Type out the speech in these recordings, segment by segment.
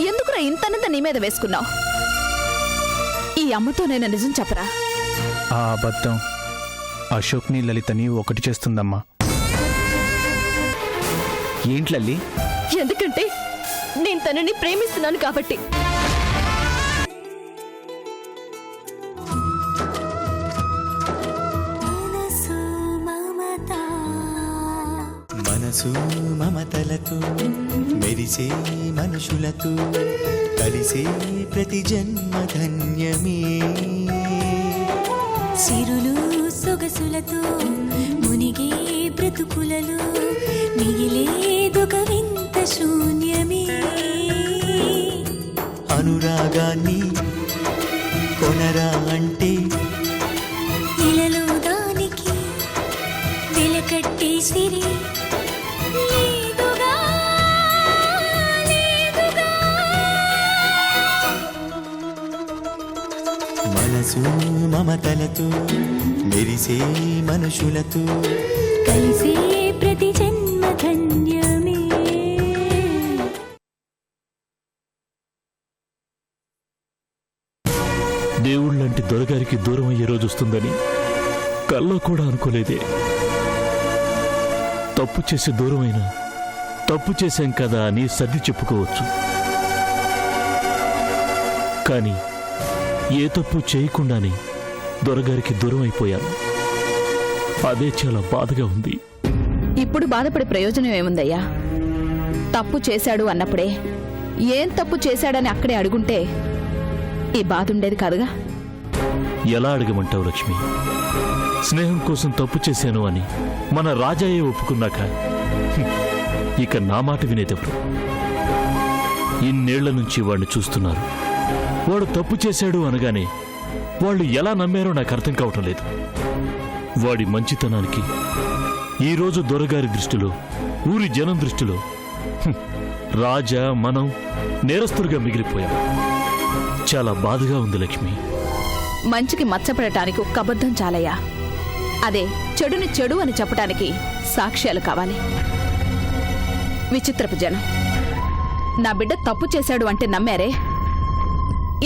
ఎందుకురా ఇంతనంత నీ మీద వేసుకున్నావు? ఈ అమ్మతో నేను నిజం చెప్పరా? ఆ అబద్ధం అశోక్ని లలితని ఒకటి చేస్తుందమ్మా. ఏంటి లల్లి? ఎందుకంటే నేను తనని ప్రేమిస్తున్నాను కాబట్టి. మనసు మమతలతో మెరిసే మనుషులతో కలిసే ప్రతి జన్మ ధన్యమే. సిరులు సొగసులతో మునిగే బ్రతుకులలో మిగిలేదొక వింత శూన్యమే. అనురాగాన్ని కొనరా అంటే ఇలలో దానికి వెలకట్టే సిరి లేదుగా, లేదుగా. మనసు మమతలతో మెరిసే మనుషులతో కలిసే ప్రతి జన్మ ధన్యమే. దేవుళ్ళంటి దొరగారికి దూరం అయ్యే రోజు వస్తుందని కల్లో కూడా అనుకోలేదే. తప్పు చేసి దూరమైనా తప్పు చేశాం కదా అని సర్ది చెప్పుకోవచ్చు. కానీ ఏ తప్పు చేయకుండానే దొరగారికి దూరం అయిపోయాను. అదే చాలా బాధగా ఉంది. ఇప్పుడు బాధపడే ప్రయోజనం ఏముందయ్యా? తప్పు చేశాడు అన్నప్పుడే ఏం తప్పు చేశాడని అక్కడే అడుగుంటే ఈ బాధ ఉండేది కాదుగా. ఎలా అడగమంటావు లక్ష్మి? స్నేహం కోసం తప్పు చేశాను అని మన రాజాయే ఒప్పుకున్నాక ఇక నా మాట వినేదెవరు? ఇన్నేళ్ల నుంచి వాడిని చూస్తున్నారు. వాడు తప్పు చేశాడు అనగానే వాళ్ళు ఎలా నమ్మారో నాకు అర్థం కావటం లేదు. వాడి మంచితనానికి ఈరోజు దొరగారి దృష్టిలో, ఊరి జనం దృష్టిలో రాజా మనం నేరస్తులుగా మిగిలిపోయాం. చాలా బాధగా ఉంది లక్ష్మి. మంచికి మచ్చపడటానికి ఒక్క అబద్ధం చాలయ్యా. అదే చెడుని చెడు అని చెప్పటానికి సాక్ష్యాలు కావాలి. విచిత్రపు జనం. నా బిడ్డ తప్పు చేశాడు అంటే నమ్మారే.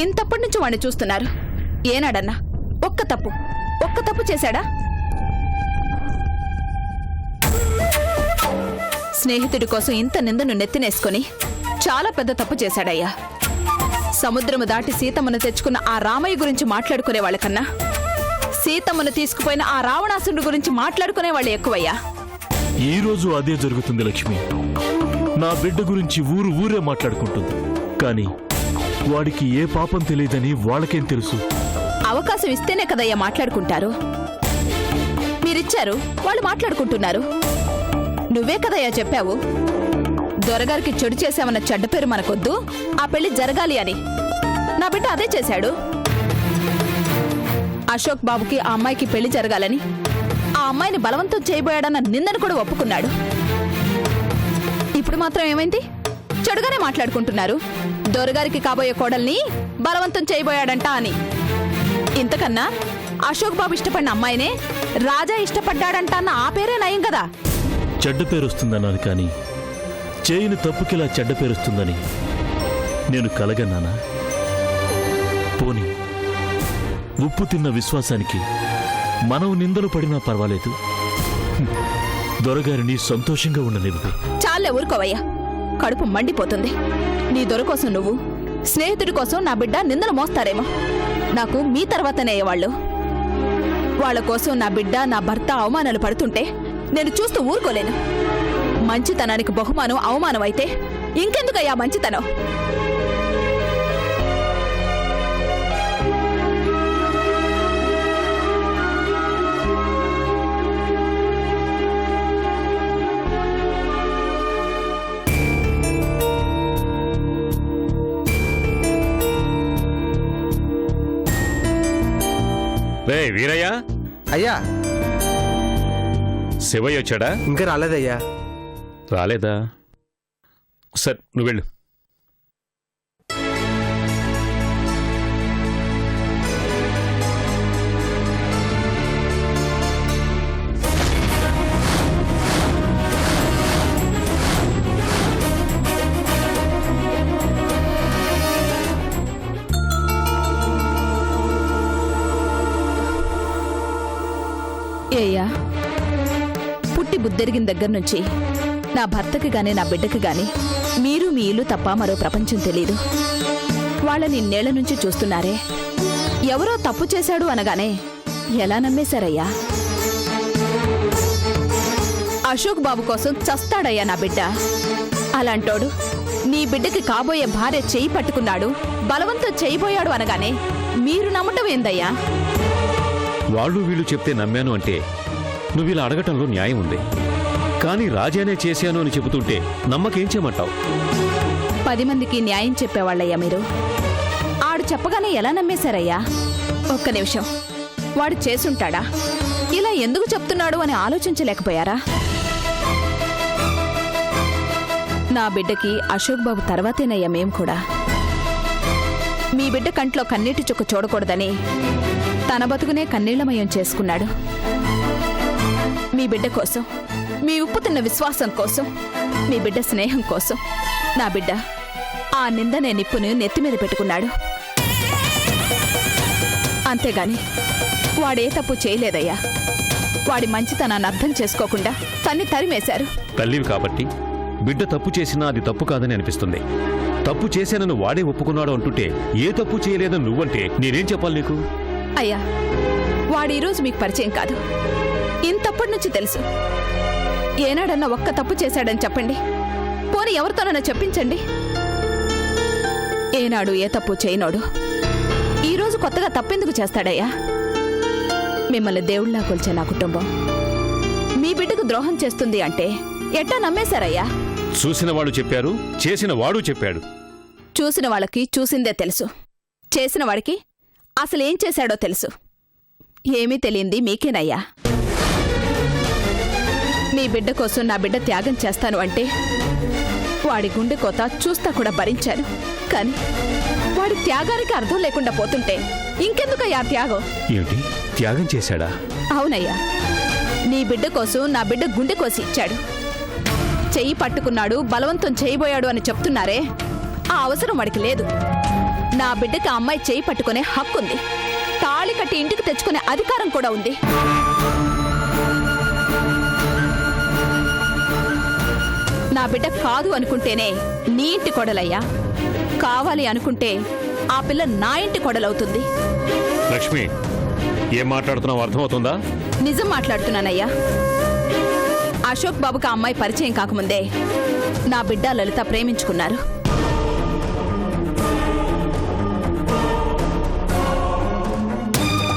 ఇంతప్పటి నుంచి వాడిని చూస్తున్నారు. ఏనాడన్నా ఒక్క తప్పు చేశాడా? స్నేహితుడి కోసం ఇంత నిందను నెత్తినేసుకొని చాలా పెద్ద తప్పు చేశాడయ్యా. సముద్రము దాటి సీతమ్మను తెచ్చుకున్న ఆ రామయ్య గురించి మాట్లాడుకునే వాళ్ళకన్నా సీతమ్మను తీసుకుపోయిన ఆ రావణాసురుడి గురించి మాట్లాడుకునే వాళ్ళు ఎక్కువయ్యా. ఈ రోజు అదే జరుగుతుంది లక్ష్మి. నా బిడ్డ గురించి ఊరే మాట్లాడుకుంటుంది. కానీ వాడికి ఏ పాపం తెలియదని వాళ్ళకేం తెలుసు? అవకాశం ఇస్తేనే కదయ్యా మాట్లాడుకుంటారు. మీరిచ్చారు, వాళ్ళు మాట్లాడుకుంటున్నారు. నువ్వే కదయ్యా చెప్పావు, దొరగారికి చెడు చేశామన్న చెడ్డ పేరు మనకొద్దు, ఆ పెళ్లి జరగాలి అని. నా బిడ్డ అదే చేశాడు. అశోక్ బాబుకి ఆ అమ్మాయికి పెళ్లి జరగాలని, ఆ అమ్మాయిని బలవంతం చేయబోయాడన్న నిందను కూడా ఒప్పుకున్నాడు. ఇప్పుడు మాత్రం ఏమైంది? చెడుగానే మాట్లాడుకుంటున్నారు. దొరగారికి కాబోయే కోడల్ని బలవంతం చేయబోయాడంట అని. ఇంతకన్నా అశోక్ బాబు ఇష్టపడిన అమ్మాయినే రాజా ఇష్టపడ్డాడంట అన్న ఆ పేరే నయం కదా. చెడ్డ పేరు వస్తుందన్నాను, కానీ చేయని తప్పుకిలా చెడ్డ పేరుస్తుందని నేను కలగన్నానా? పోనీ ఉప్పు తిన్న విశ్వాసానికి మనం నిందలు పడినా పర్వాలేదు. దొరగారిని సంతోషంగా ఉండనివ్వు. చాలే ఊరుకోవయ్యా, కడుపు మండిపోతుంది. నీ దొర కోసం నువ్వు, స్నేహితుడి కోసం నా బిడ్డ నిందలు మోస్తారేమో. నాకు మీ తర్వాతనే అయ్యేవాళ్ళు. వాళ్ల కోసం నా బిడ్డ, నా భర్త అవమానాలు పడుతుంటే నేను చూస్తూ ఊరుకోలేను. మంచితనానికి బహుమానం అవమానం అయితే ఇంకెందుకయ్యా మంచితనం? రే వీరయ్య. అయ్యా. శివయ్య వచ్చాడా? ఇంకా రాలేదయ్యా. రాలేదా? సరే నువ్వు వెళ్ళు. ఏయ్యా, పుట్టి బుద్ధెరిగిన దగ్గర నుంచి నా భర్తకి గాని నా బిడ్డకి గాని మీరు మీ ఇల్లు తప్ప మరో ప్రపంచం తెలీదు. వాళ్ళని ఇన్నేళ్ల నుంచి చూస్తున్నారే, ఎవరో తప్పు చేశాడు అనగానే ఎలా నమ్మేశారయ్యా? అశోక్ బాబు కోసం చస్తాడయ్యా నా బిడ్డ. అలాంటోడు నీ బిడ్డకి కాబోయే భార్య చెయ్యి పట్టుకున్నాడు, బలవంతం చేయబోయాడు అనగానే మీరు నమ్మటం ఏందయ్యా? వాళ్ళు వీళ్ళు చెప్తే నమ్మాను అంటే నువ్వు ఇలా అడగటంలో న్యాయం ఉంది. కానీ రాజానే చేశాను అని చెబుతుంటే నమ్మకేం చేయమంటావు? 10 మందికి న్యాయం చెప్పేవాళ్ళయ్యా మీరు. ఆడు చెప్పగానే ఎలా నమ్మేశారయ్యా? ఒక్క నిమిషం, వాడు చేసుంటాడా? ఇలా ఎందుకు చెప్తున్నాడు అని ఆలోచించలేకపోయారా? నా బిడ్డకి అశోక్ బాబు తర్వాతేనయ్యా మేం కూడా. మీ బిడ్డ కంట్లో కన్నీటి చుక్క చూడకూడదని తన బతుకునే కన్నీళ్లమయం చేసుకున్నాడు. మీ బిడ్డ కోసం, మీ ఉప్పు తిన్న విశ్వాసం కోసం, మీ బిడ్డ స్నేహం కోసం నా బిడ్డ ఆ నిందనే నిప్పును నెత్తిమీద పెట్టుకున్నాడు. అంతేగాని వాడే తప్పు చేయలేదయ్యా. వాడి మంచితనాన్ని అర్థం చేసుకోకుండా తన్ని తరిమేశారు. తల్లివి కాబట్టి బిడ్డ తప్పు చేసినా అది తప్పు కాదని అనిపిస్తుంది. తప్పు చేశానని వాడే ఒప్పుకున్నాడు అంటుంటే ఏ తప్పు చేయలేదని నువ్వంటే నేనేం చెప్పాలి నీకు? అయ్యా, వాడు ఈరోజు మీకు పరిచయం కాదు, ఇంతప్పటి నుంచి తెలుసు. ఏనాడన్నా ఒక్క తప్పు చేశాడని చెప్పండి, పోనీ ఎవరితోనన్నా చెప్పించండి. ఏనాడు ఏ తప్పు చేయనోడు ఈరోజు కొత్తగా తప్పెందుకు చేస్తాడయ్యా? మిమ్మల్ని దేవుళ్లా కొల్చే నా కుటుంబం మీ బిడ్డకు ద్రోహం చేస్తుంది అంటే ఎట్టా నమ్మేశారయ్యా? చూసిన వాళ్ళు చెప్పారు, చేసిన వాడు చెప్పాడు. చూసిన వాళ్ళకి చూసిందే తెలుసు, చేసిన వాడికి అసలేం చేశాడో తెలుసు. ఏమీ తెలియంది మీకేనయ్యా. మీ బిడ్డ కోసం నా బిడ్డ త్యాగం చేస్తాను అంటే వాడి గుండె కోత చూస్తా కూడా భరించాను. కాని వాడి త్యాగానికి అర్థం లేకుండా పోతుంటే ఇంకెందుకయ్యా త్యాగం? ఏమిటి, త్యాగం చేశాడా? అవునయ్యా, నీ బిడ్డ కోసం నా బిడ్డ గుండె కోసి ఇచ్చాడు. చెయ్యి పట్టుకున్నాడు, బలవంతం చేయబోయాడు అని చెప్తున్నారే, ఆ అవసరం వాడికి లేదు. నా బిడ్డకి ఆ అమ్మాయి చెయ్యి పట్టుకునే హక్కుంది, తాళి కట్టి ఇంటికి తెచ్చుకునే అధికారం కూడా ఉంది. నా బిడ్డ కాదు అనుకుంటేనే నీ ఇంటి కొడలయ్యా, కావాలి అనుకుంటే ఆ పిల్ల నా ఇంటి కొడలవుతుంది. లక్ష్మి, ఏం మాట్లాడుతున్నావు అర్థమవుతుందా? నిజం మాట్లాడుతున్నానయ్యా. అశోక్ బాబుకి ఆ అమ్మాయి పరిచయం కాకముందే నా బిడ్డ లలిత ప్రేమించుకున్నారు.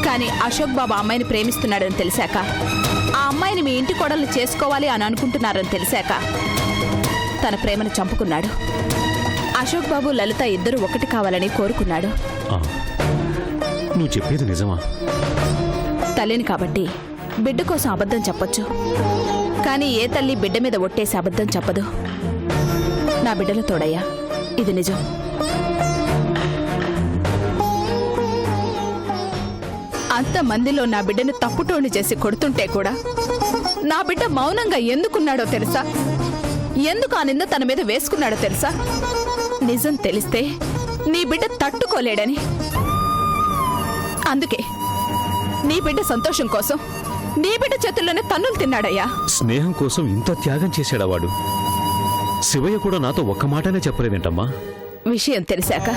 కానీ అశోక్ బాబు ఆ అమ్మాయిని ప్రేమిస్తున్నాడని తెలిసాక, ఆ అమ్మాయిని మీ ఇంటి కోడల్ని చేసుకోవాలి అని అనుకుంటున్నారని తెలిసాక తన ప్రేమను చంపుకున్నాడు. అశోక్ బాబు లలిత ఇద్దరు ఒకటి కావాలని కోరుకున్నాడు. నువ్వు చెప్పేది నిజమా? తల్లిని కాబట్టి బిడ్డ కోసం అబద్ధం చెప్పొచ్చు, కానీ ఏ తల్లి బిడ్డ మీద ఒట్టేసి అబద్ధం చెప్పదు. నా బిడ్డల తోడయ్యా, ఇది నిజం. అంతమందిలో నా బిడ్డను తప్పుటోని చేసి కొడుతుంటే కూడా నా బిడ్డ మౌనంగా ఎందుకున్నాడో తెలుసా? ఎందుకు ఆ నింద తన మీద వేసుకున్నాడో తెలుసా? నిజం తెలిస్తే నీ బిడ్డ తట్టుకోలేడని. అందుకే నీ బిడ్డ సంతోషం కోసం నీ బిడ్డ చేతుల్లోనే తన్నులు తిన్నాడయ్యా. స్నేహం కోసం ఇంత త్యాగం చేశాడా వాడు? శివయ్య కూడా నాతో ఒక్క మాటనే చెప్పలేదేంటమ్మా? విషయం తెలిసాక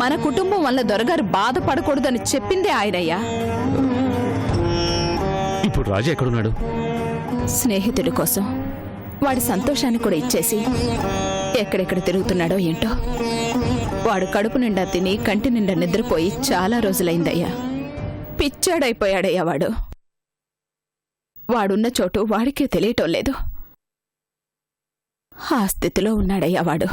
మన కుటుంబం వల్ల దొరగారు బాధపడకూడదని చెప్పిందే ఆయనయ్యా. ఇప్పుడు రాజా ఎక్కడున్నాడు? స్నేహితుడి కోసం వాడి సంతోషాన్ని కూడా ఇచ్చేసి ఎక్కడెక్కడ తిరుగుతున్నాడో ఏంటో. వాడు కడుపు నిండా తిని కంటి నిండా నిద్రపోయి చాలా రోజులైందయ్యా. పిచ్చాడైపోయాడయ్యా వాడు. వాడున్న చోటు వాడికే తెలియటం లేదు. ఆ స్థితిలో ఉన్నాడయ్యా వాడు.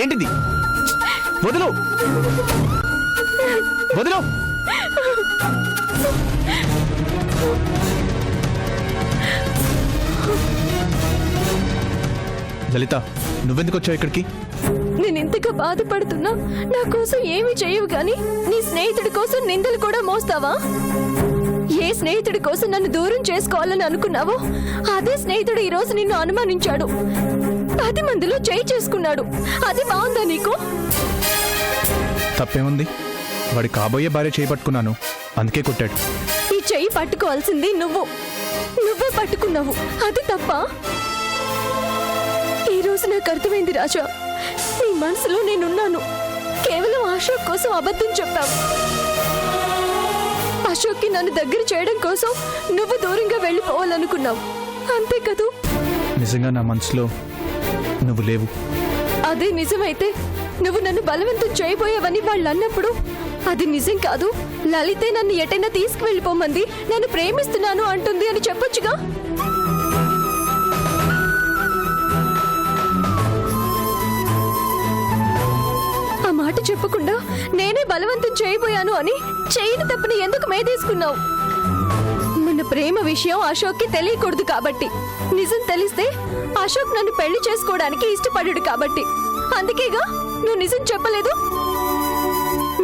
ఏంటిది? వదులు వదులు. లలిత, నువ్వెందుకు వచ్చావు ఇక్కడికి? నేను ఇంతగా బాధపడుతున్నా నా కోసం ఏమీ చేయవు గాని నీ స్నేహితుడి కోసం నిందలు కూడా మోస్తావా? ఏ స్నేహితుడి కోసం నన్ను దూరం చేసుకోవాలని అనుకున్నావో అదే స్నేహితుడు ఈ రోజు నిన్ను అనుమానించాడు. 10 మందిలో చేయి చేసుకున్నాడు. అది బాగుందా నీకు? తప్పేముంది? వాడి కాబోయే భార్య చేపట్టుకున్నాను, అందుకే కొట్టాడు. ఈ చెయ్యి పట్టుకోవాల్సింది నువ్వే పట్టుకున్నావు. అది తప్ప? ఈ రోజు నాకు అర్థమైంది రాజా, నీ మనసులో నేనున్నాను. కేవలం అశోక్ కోసం అబద్ధం చెప్పావు. అశోక్కి నన్ను దగ్గర చేయడం కోసం నువ్వు దూరంగా వెళ్ళిపోవాలనుకున్నావు, అంతే కదూ? నిజంగా నా మనసులో నువ్వు లేవు. అదే నిజమైతే నువ్వు నన్ను బలవంతం చేయబోయావని వాళ్ళు అన్నప్పుడు అది నిజం కాదు, లలితే నన్ను ఎటైనా తీసుకువెళ్ళిపోమంది, నన్ను ప్రేమిస్తున్నాను అంటుంది అని చెప్పొచ్చుగా. ఆ మాట చెప్పకుండా నేనే బలవంతం చేయబోయాను అని చేయని తప్పని ఎందుకు మేదేసుకున్నావు? మన ప్రేమ విషయం అశోక్కి తెలియకూడదు కాబట్టి. నిజం తెలిస్తే అశోక్ నన్ను పెళ్లి చేసుకోవడానికి ఇష్టపడు కాబట్టి. అందుకేగా నువ్వు నిజం చెప్పలేదు.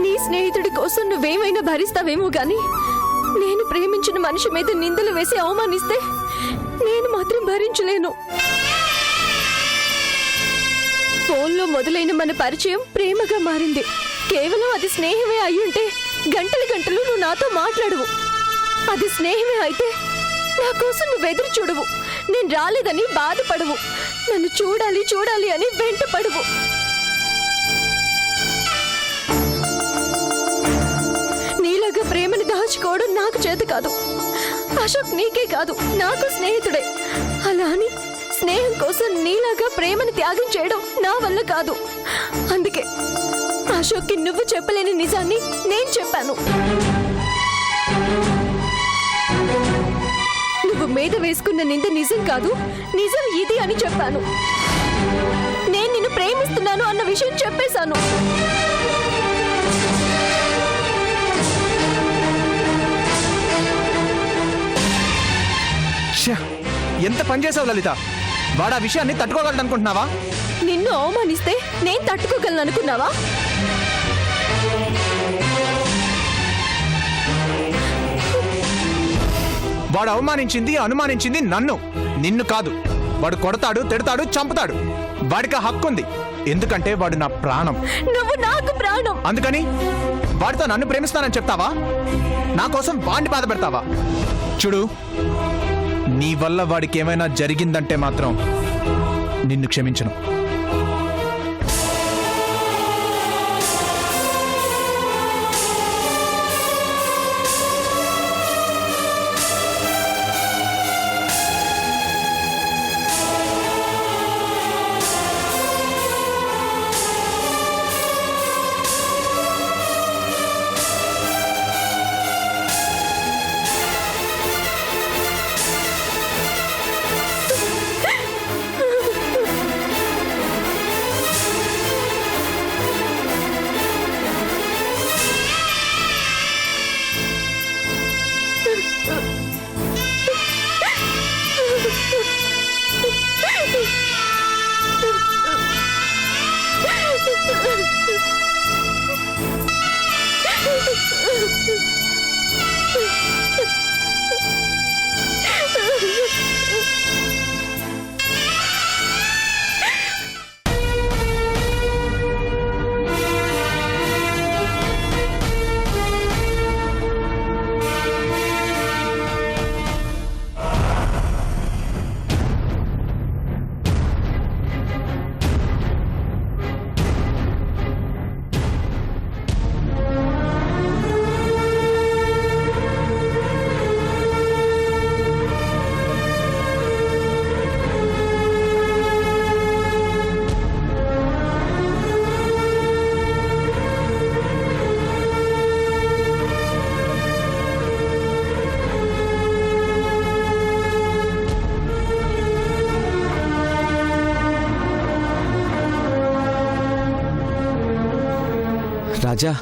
నీ స్నేహితుడి కోసం నువ్వేమైనా భరిస్తావేమో గాని నేను ప్రేమించిన మనిషి మీద నిందలు వేసి అవమానిస్తే నేను మాత్రం భరించలేను. ఫోన్లో మొదలైన మన పరిచయం ప్రేమగా మారింది. కేవలం అది స్నేహమే అయ్యుంటే గంటలు గంటలు నువ్వు నాతో మాట్లాడవు. అది స్నేహమే అయితే నా కోసం నువ్వు ఎదురు చూడవు, నేను రాలేదని బాధపడవు, నన్ను చూడాలి చూడాలి అని వెంటపడవు. నీలాగా ప్రేమని దాచుకోవడం నాకు చేత కాదు. అశోక్ నీకే కాదు, నాకు స్నేహితుడే. అలా అని స్నేహం కోసం నీలాగా ప్రేమని త్యాగం చేయడం నా వల్ల కాదు. అందుకే అశోక్కి నువ్వు చెప్పలేని నిజాన్ని నేను చెప్పాను. నువ్వు మీద వేసుకున్న నింద నిజం కాదు, నిజం ఇది అని చెప్పాను. నేను నిన్ను ప్రేమిస్తున్నాను అన్న విషయం చెప్పేశాను. ఎంత పని చేసావు లలిత? వాడు ఆ విషయాన్ని తట్టుకోగలడు అనుకుంటున్నావా? నిన్ను అవమానిస్తే నేను తట్టుకోగలను అనుకున్నావా? వాడు అనుమానించింది నన్ను, నిన్ను కాదు. వాడు కొడతాడు, తిడతాడు, చంపుతాడు. వాడికి హక్కు ఉంది, ఎందుకంటే వాడు నా ప్రాణం. నువ్వు నాకు ప్రాణం. అందుకని వాడితో నన్ను ప్రేమిస్తానని చెప్తావా? నా కోసం వాడిని బాధ పెడతావా? చూడు, నీ వల్ల వాడికి ఏమైనా జరిగిందంటే మాత్రం నిన్ను క్షమించను. రాజా,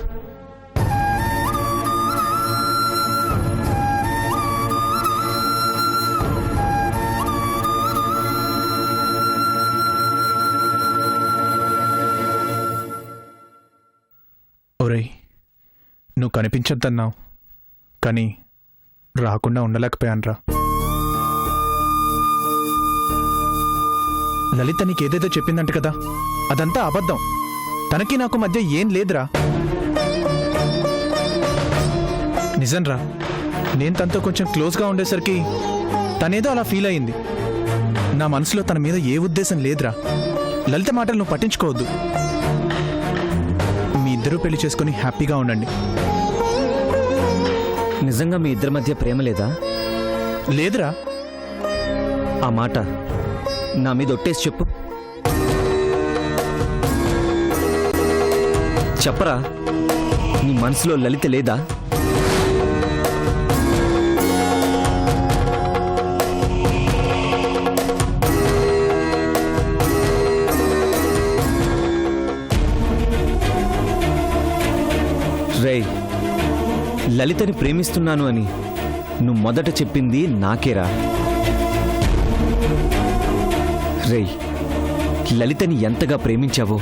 ఒరేయ్, నువ్వు కనిపించొద్దన్నావు, కానీ రాకుండా ఉండలేకపోయానురా. లలిత నీకేదేదో చెప్పిందంట కదా, అదంతా అబద్ధం. తనకి నాకు మధ్య ఏం లేదురా. నిజంరా, నేను తనతో కొంచెం క్లోజ్గా ఉండేసరికి తనేదో అలా ఫీల్ అయింది. నా మనసులో తన మీద ఏ ఉద్దేశం లేదురా. లలిత మాటలు నువ్వు పట్టించుకోవద్దు. మీ ఇద్దరూ పెళ్లి చేసుకుని హ్యాపీగా ఉండండి. నిజంగా మీ ఇద్దరి మధ్య ప్రేమ లేదా? లేదురా. ఆ మాట నా మీద ఒట్టేసి చెప్పు. చెప్పరా, నీ మనసులో లలిత లేదా? రేయ్, లలితని ప్రేమిస్తున్నాను అని నువ్వు మొదట చెప్పింది నాకేరా. రేయ్, లలితని ఎంతగా ప్రేమించావో,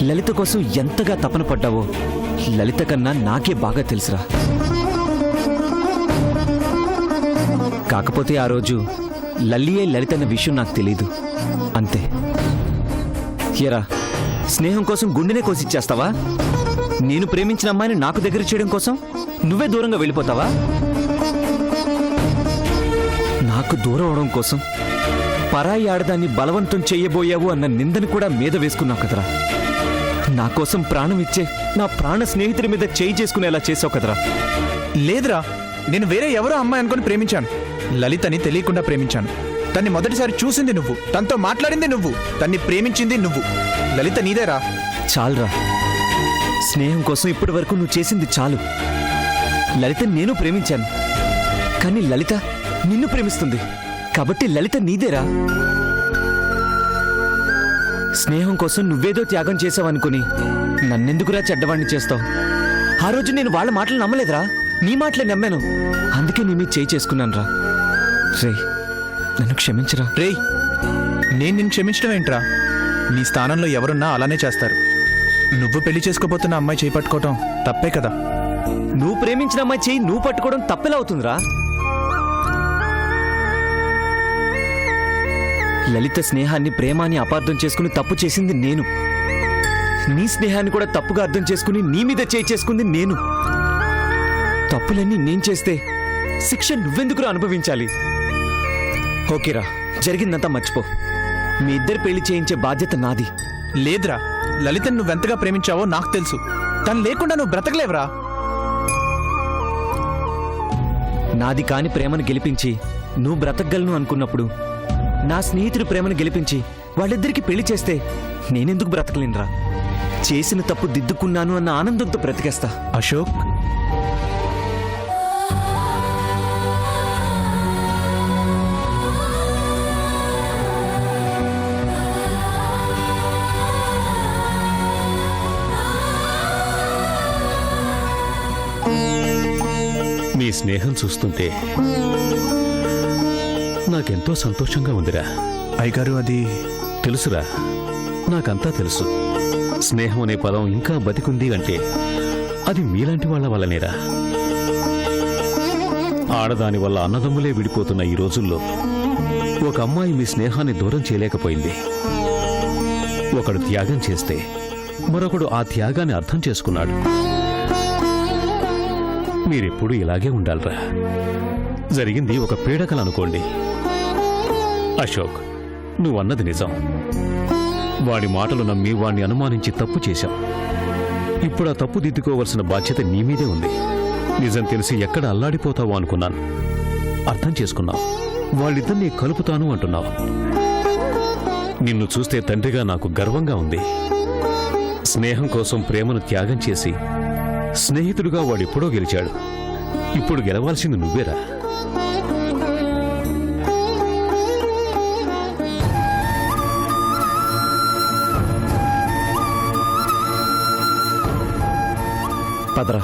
లలిత కోసం ఎంతగా తపన పడ్డావో లలిత కన్నా నాకే బాగా తెలుసురా. కాకపోతే ఆ రోజు లల్లియే లలితన్న విషయం నాకు తెలీదు, అంతే. ఎరా, స్నేహం కోసం గుండెనే కోసిచ్చేస్తావా? నేను ప్రేమించిన అమ్మాయిని నాకు దగ్గర చేయడం కోసం నువ్వే దూరంగా వెళ్ళిపోతావా? నాకు దూరం అవడం కోసం పరాయి ఆడదాన్ని బలవంతం చెయ్యబోయావు అన్న నిందను కూడా మీద వేసుకున్నావు కదరా. నా కోసం ప్రాణం ఇచ్చే నా ప్రాణ స్నేహితుడి మీద చేయి చేసుకునేలా చేసావు కదరా. లేదురా, నేను వేరే ఎవరో అమ్మాయి అనుకుని ప్రేమించాను. లలితని తెలియకుండా ప్రేమించాను. తన్ని మొదటిసారి చూసింది నువ్వు, తనతో మాట్లాడింది నువ్వు, తన్ని ప్రేమించింది నువ్వు. లలిత నీదేరా. చాలురా, స్నేహం కోసం ఇప్పటి వరకు నువ్వు చేసింది చాలు. లలిత నేను ప్రేమించాను, కానీ లలిత నిన్ను ప్రేమిస్తుంది కాబట్టి లలిత నీదేరా. స్నేహం కోసం నువ్వేదో త్యాగం చేసావనుకుని నన్నెందుకురా చెడ్డవాణ్ణి చేస్తావు? ఆ రోజు నేను వాళ్ళ మాటలు నమ్మలేదురా, నీ మాటలే నమ్మాను. అందుకే నీ మీద చేయి చేసుకున్నాను రా. రే, నన్ను క్షమించరా. రేయ్, నేను నిన్ను క్షమించడం ఏంట్రా? నీ స్థానంలో ఎవరున్నా అలానే చేస్తారు. నువ్వు పెళ్లి చేసుకోబోతున్న అమ్మాయి చేయి పట్టుకోవటం తప్పే కదా. నువ్వు ప్రేమించిన అమ్మాయి చేయి నువ్వు పట్టుకోవడం తప్పెలా అవుతుందిరా? లలిత స్నేహాన్ని ప్రేమాన్ని అపార్థం చేసుకుని తప్పు చేసింది నేను. నీ స్నేహాన్ని కూడా తప్పుగా అర్థం చేసుకుని నీ మీద చేయి చేసుకుంది నేను. తప్పులన్నీ నేను చేస్తే శిక్ష నువ్వెందుకురా అనుభవించాలి? ఓకేరా, జరిగిందంతా మర్చిపో. మీ ఇద్దరు పెళ్లి చేయించే బాధ్యత నాది. లేదురా, లలితను నువ్వెంతగా ప్రేమించావో నాకు తెలుసు. తను లేకుండా నువ్వు బ్రతకలేవురా. నాది కాని ప్రేమను గెలిపించి నువ్వు బ్రతకగలను అనుకున్నప్పుడు నా స్నేహితుడి ప్రేమను గెలిపించి వాళ్ళిద్దరికి పెళ్లి చేస్తే నేనెందుకు బ్రతకలేనురా? చేసిన తప్పు దిద్దుకున్నాను అన్న ఆనందంతో బ్రతికేస్తా. అశోక్, మీ స్నేహం చూస్తుంటే నాకెంతో సంతోషంగా ఉందిరా. అయ్యగారు, అది తెలుసురా, నాకంతా తెలుసు. స్నేహం అనే పదం ఇంకా బతికుంది అంటే అది మీలాంటి వాళ్ళ వల్లనేరా. ఆడదాని వల్ల అన్నదమ్ములే విడిపోతున్న ఈ రోజుల్లో ఒక అమ్మాయి మీ స్నేహాన్ని దూరం చేయలేకపోయింది. ఒకడు త్యాగం చేస్తే మరొకడు ఆ త్యాగాన్ని అర్థం చేసుకున్నాడు. మీరెప్పుడూ ఇలాగే ఉండాలిరా. జరిగింది ఒక పీడకలనుకోండి. అశోక్, నువ్వన్నది నిజం. వాడి మాటలు నమ్మి వాణ్ణి అనుమానించి తప్పు చేశాం. ఇప్పుడు ఆ తప్పు దిద్దుకోవలసిన బాధ్యత నీ మీదే ఉంది. నిజం తెలిసి ఎక్కడ అల్లాడిపోతావో అనుకున్నాను. అర్థం చేసుకున్నావు. వాళ్ళిద్దరినీ కలుపుతాను అంటున్నావు. నిన్ను చూస్తే తండ్రిగా నాకు గర్వంగా ఉంది. స్నేహం కోసం ప్రేమను త్యాగం చేసి స్నేహితుడుగా వాడెప్పుడో గెలిచాడు. ఇప్పుడు గెలవాల్సింది నువ్వేరా. పదరా